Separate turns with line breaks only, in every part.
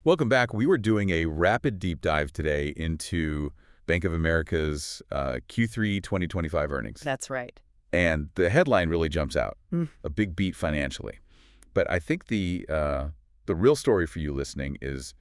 Welcome back. We were doing a rapid deep dive today into Bank of America's Q3 2025 earnings.
That's right.
And the headline really jumps out, a big beat financially. But I think the real story for you listening is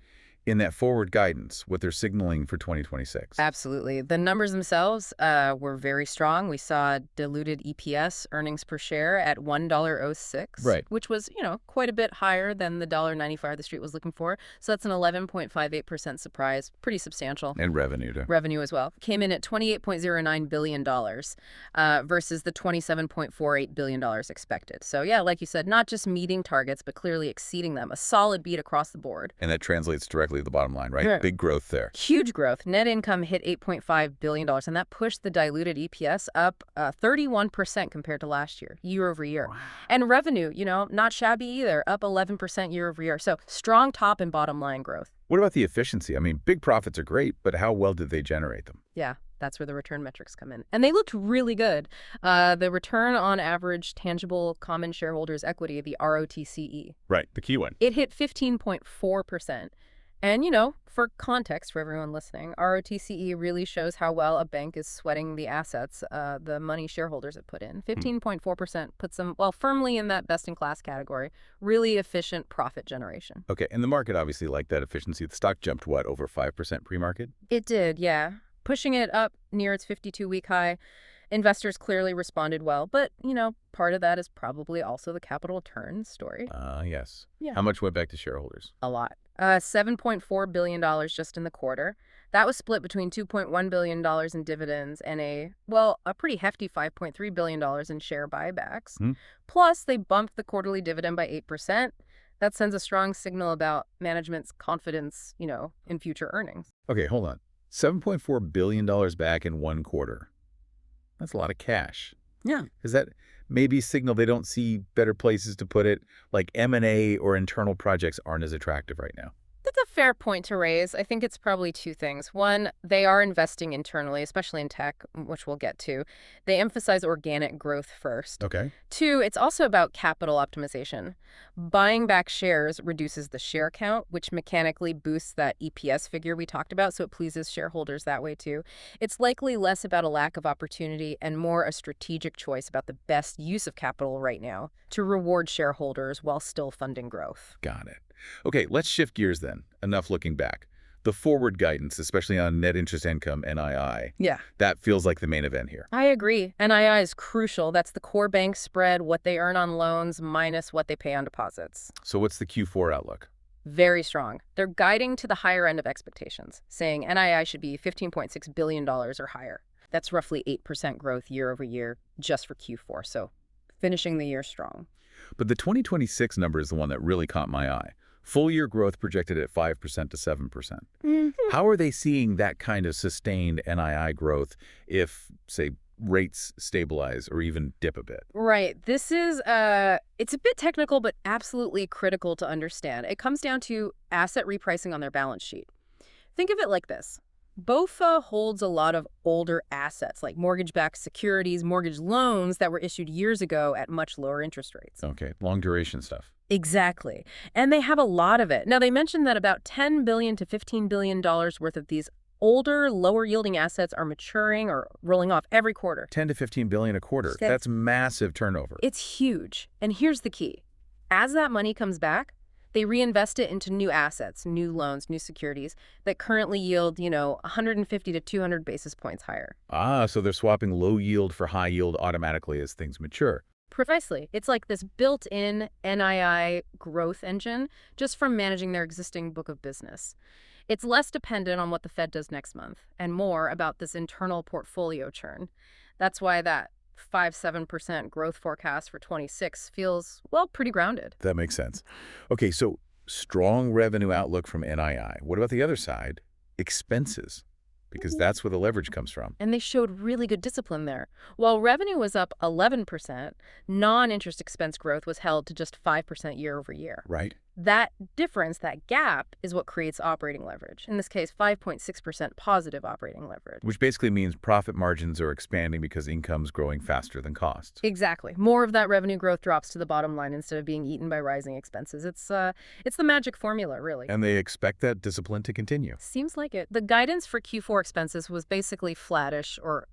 in that forward guidance, what they're signaling for 2026.
Absolutely. The numbers themselves were very strong. We saw diluted EPS, earnings per share, at $1.06,
Right.
which was, quite a bit higher than the $1.95 the street was looking for. So that's an 11.58% surprise, pretty substantial.
And revenue, too.
Revenue as well. Came in at $28.09 billion versus the $27.48 billion expected. So yeah, like you said, not just meeting targets, but clearly exceeding them. A solid beat across the board.
And that translates directly to the bottom line, right?
Yeah.
Big growth there.
Huge growth. Net income hit $8.5 billion, and that pushed the diluted EPS up 31% compared to last year over year. Wow. And revenue, not shabby either, up 11% year over year. So strong top and bottom line growth.
What about the efficiency? I mean, big profits are great, but how well did they generate them?
Yeah, that's where the return metrics come in. And they looked really good. The return on average tangible common shareholders' equity, the ROTCE.
Right, the key one.
It hit 15.4%. And, for context for everyone listening, ROTCE really shows how well a bank is sweating the assets, the money shareholders have put in. 15.4% puts them, firmly in that best-in-class category. Really efficient profit generation.
Okay, and the market obviously liked that efficiency. The stock jumped, what, over 5% pre-market?
It did, yeah. Pushing it up near its 52-week high. Investors clearly responded well, but, part of that is probably also the capital return story.
Yes.
Yeah.
How much went back to shareholders?
A lot. $7.4 billion just in the quarter. That was split between $2.1 billion in dividends and a pretty hefty $5.3 billion in share buybacks. Plus, they bumped the quarterly dividend by 8%. That sends a strong signal about management's confidence, in future earnings.
Okay, hold on. $7.4 billion back in one quarter. That's a lot of cash.
Yeah.
Does that maybe signal they don't see better places to put it, like M&A or internal projects aren't as attractive right now?
That's a fair point to raise. I think it's probably two things. One, they are investing internally, especially in tech, which we'll get to. They emphasize organic growth first.
Okay.
Two, it's also about capital optimization. Buying back shares reduces the share count, which mechanically boosts that EPS figure we talked about, so it pleases shareholders that way too. It's likely less about a lack of opportunity and more a strategic choice about the best use of capital right now to reward shareholders while still funding growth.
Got it. Okay, let's shift gears then. Enough looking back. The forward guidance, especially on net interest income, NII.
Yeah.
That feels like the main event here.
I agree. NII is crucial. That's the core bank spread, what they earn on loans minus what they pay on deposits.
So what's the Q4 outlook?
Very strong. They're guiding to the higher end of expectations, saying NII should be $15.6 billion or higher. That's roughly 8% growth year over year just for Q4. So finishing the year strong.
But the 2026 number is the one that really caught my eye. Full year growth projected at 5% to 7%. How are they seeing that kind of sustained NII growth if, say, rates stabilize or even dip a bit?
Right. This is, it's a bit technical, but absolutely critical to understand. It comes down to asset repricing on their balance sheet. Think of it like this. BOFA holds a lot of older assets like mortgage-backed securities, mortgage loans that were issued years ago at much lower interest rates.
Okay, long duration stuff.
Exactly. And they have a lot of it. Now, they mentioned that about $10 billion to $15 billion worth of these older, lower-yielding assets are maturing or rolling off every quarter.
10 to 15 billion a quarter. That's massive turnover.
It's huge. And here's the key. As that money comes back, they reinvest it into new assets, new loans, new securities that currently yield, 150 to 200 basis points higher.
So they're swapping low yield for high yield automatically as things mature.
Precisely. It's like this built-in NII growth engine just from managing their existing book of business. It's less dependent on what the Fed does next month and more about this internal portfolio churn. That's why that 5-7% growth forecast for 26 feels, pretty grounded.
That makes sense. Okay, so strong revenue outlook from NII. What about the other side? Expenses. Because that's where the leverage comes from.
And they showed really good discipline there. While revenue was up 11%, non-interest expense growth was held to just 5% year over year.
Right.
That difference, that gap, is what creates operating leverage. In this case, 5.6% positive operating leverage.
Which basically means profit margins are expanding because income's growing faster than costs.
Exactly. More of that revenue growth drops to the bottom line instead of being eaten by rising expenses. It's the magic formula, really.
And they expect that discipline to continue.
Seems like it. The guidance for Q4 expenses was basically flattish or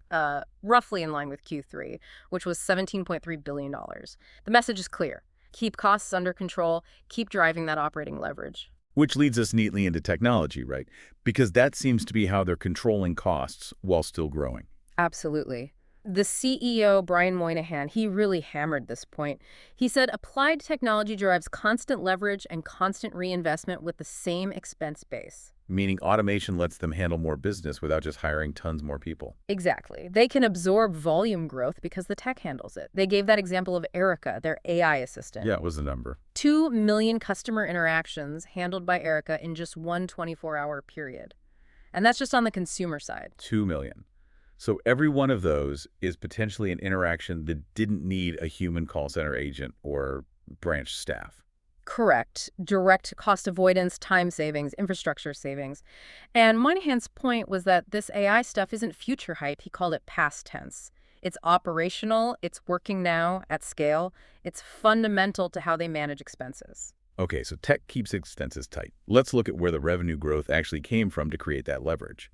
roughly in line with Q3, which was $17.3 billion. The message is clear. Keep costs under control, keep driving that operating leverage.
Which leads us neatly into technology, right? Because that seems to be how they're controlling costs while still growing.
Absolutely. The CEO, Brian Moynihan, he really hammered this point. He said applied technology drives constant leverage and constant reinvestment with the same expense base.
Meaning automation lets them handle more business without just hiring tons more people.
Exactly. They can absorb volume growth because the tech handles it. They gave that example of Erica, their AI assistant.
Yeah, it was the number.
2 million customer interactions handled by Erica in just one 24-hour period. And that's just on the consumer side.
2 million. So every one of those is potentially an interaction that didn't need a human call center agent or branch staff.
Correct. Direct cost avoidance, time savings, infrastructure savings. And Moynihan's point was that this AI stuff isn't future hype. He called it past tense. It's operational. It's working now at scale. It's fundamental to how they manage expenses.
Okay, so tech keeps expenses tight. Let's look at where the revenue growth actually came from to create that leverage.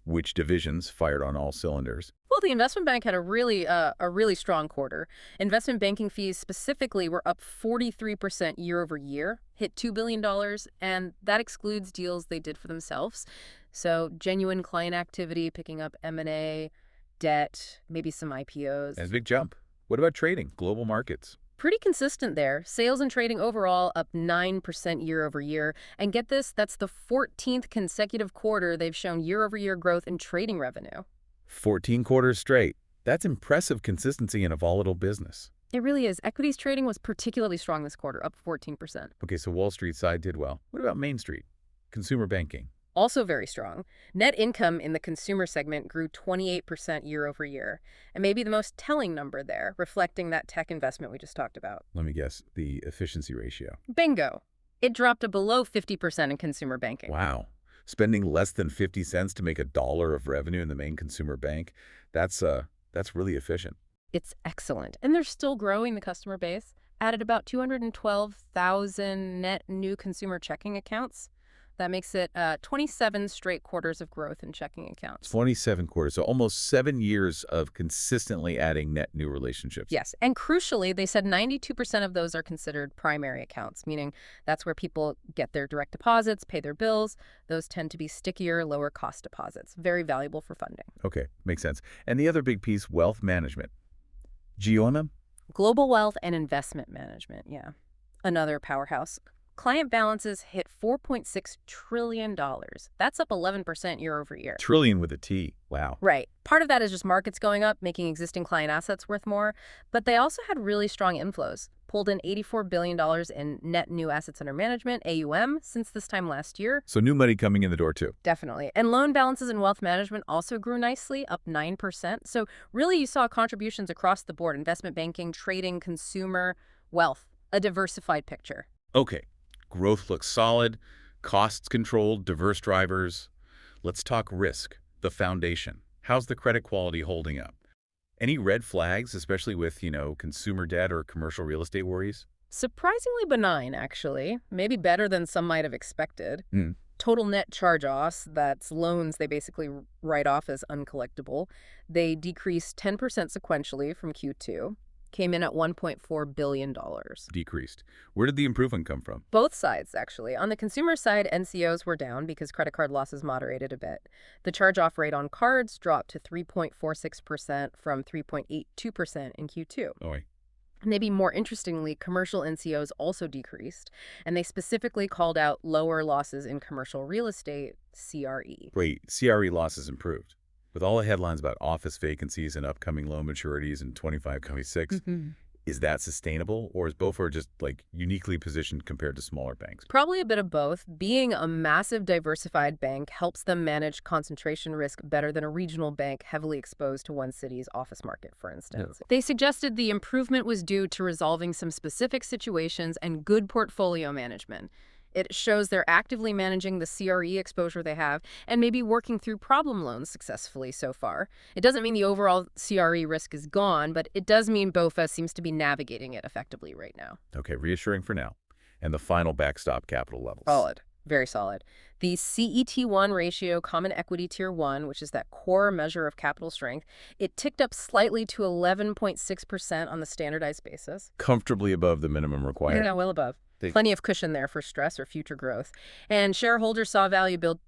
Which divisions fired on all cylinders?
Well, the investment bank had a really strong quarter. Investment banking fees specifically were up 43% year over year, hit $2 billion, and that excludes deals they did for themselves. So genuine client activity, picking up M&A, debt, maybe some IPOs.
And a big jump. What about trading, global markets?
Pretty consistent there. Sales and trading overall up 9% year over year. And get this, that's the 14th consecutive quarter they've shown year over year growth in trading revenue.
14 quarters straight. That's impressive consistency in a volatile business.
It really is. Equities trading was particularly strong this quarter, up 14%.
Okay, so Wall Street side did well. What about Main Street? Consumer banking.
Also very strong. Net income in the consumer segment grew 28% year over year. And maybe the most telling number there, reflecting that tech investment we just talked about.
Let me guess, the efficiency ratio.
Bingo. It dropped to below 50% in consumer banking.
Wow. Spending less than 50 cents to make $1 of revenue in the main consumer bank, that's really efficient.
It's excellent. And they're still growing the customer base. Added about 212,000 net new consumer checking accounts. That makes it 27 straight quarters of growth in checking accounts.
27 quarters, so almost 7 years of consistently adding net new relationships.
Yes, and crucially, they said 92% of those are considered primary accounts, meaning that's where people get their direct deposits, pay their bills. Those tend to be stickier, lower cost deposits. Very valuable for funding.
Okay, makes sense. And the other big piece, wealth management. GOMM?
Global wealth and investment management, yeah. Another powerhouse. Client balances hit $4.6 trillion. That's up 11% year over year.
Trillion with a T. Wow.
Right. Part of that is just markets going up, making existing client assets worth more. But they also had really strong inflows. Pulled in $84 billion in net new assets under management, AUM, since this time last year.
So new money coming in the door, too.
Definitely. And loan balances in wealth management also grew nicely, up 9%. So really you saw contributions across the board, investment banking, trading, consumer, wealth, a diversified picture.
Okay. Growth looks solid, costs controlled, diverse drivers. Let's talk risk, the foundation. How's the credit quality holding up? Any red flags, especially with, consumer debt or commercial real estate worries?
Surprisingly benign, actually. Maybe better than some might have expected. Total net charge-offs, that's loans they basically write off as uncollectible. They decreased 10% sequentially from Q2. Came in at $1.4 billion.
Decreased. Where did the improvement come from?
Both sides, actually. On the consumer side, NCOs were down because credit card losses moderated a bit. The charge-off rate on cards dropped to 3.46% from 3.82% in Q2.
Oy.
Maybe more interestingly, commercial NCOs also decreased, and they specifically called out lower losses in commercial real estate, CRE.
Wait, CRE losses improved. With all the headlines about office vacancies and upcoming loan maturities in 25, 26, Is that sustainable, or is BofA just like uniquely positioned compared to smaller banks?
Probably a bit of both. Being a massive diversified bank helps them manage concentration risk better than a regional bank heavily exposed to one city's office market, for instance. They suggested the improvement was due to resolving some specific situations and good portfolio management. It shows they're actively managing the CRE exposure they have and maybe working through problem loans successfully so far. It doesn't mean the overall CRE risk is gone, but it does mean BofA seems to be navigating it effectively right now.
Okay, reassuring for now. And the final backstop capital levels.
Solid. Very solid. The CET1 ratio, Common Equity Tier 1, which is that core measure of capital strength, it ticked up slightly to 11.6% on the standardized basis.
Comfortably above the minimum required.
Yeah, well above. Plenty of cushion there for stress or future growth. And shareholders saw value build.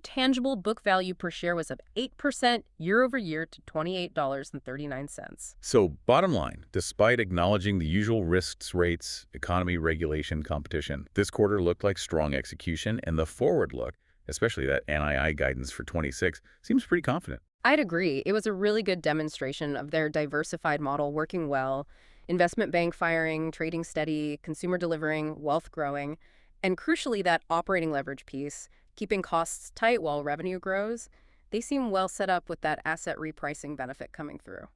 Tangible book value per share was up 8% year over year to $28.39.
So bottom line, despite acknowledging the usual risks, rates, economy, regulation, competition, this quarter looked like strong execution, and the forward look, especially that NII guidance for 26, seems pretty confident.
I'd agree. It was a really good demonstration of their diversified model working well. Investment bank firing, trading steady, consumer delivering, wealth growing, and crucially that operating leverage piece, keeping costs tight while revenue grows. They seem well set up with that asset repricing benefit coming through.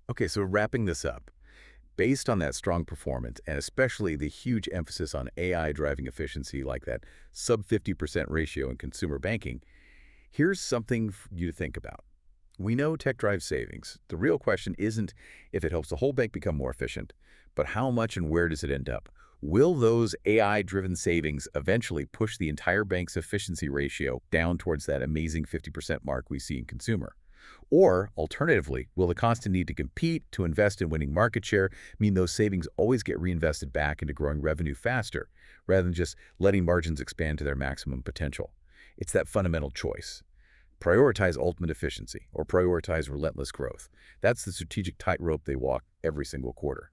Okay, so wrapping this up, based on that strong performance and especially the huge emphasis on AI driving efficiency like that sub 50% ratio in consumer banking, here's something for you to think about. We know tech drives savings. The real question isn't if it helps the whole bank become more efficient, but how much and where does it end up? Will those AI-driven savings eventually push the entire bank's efficiency ratio down towards that amazing 50% mark we see in consumer? Or, alternatively, will the constant need to compete, to invest in winning market share, mean those savings always get reinvested back into growing revenue faster, rather than just letting margins expand to their maximum potential? It's that fundamental choice. Prioritize ultimate efficiency or prioritize relentless growth. That's the strategic tightrope they walk every single quarter.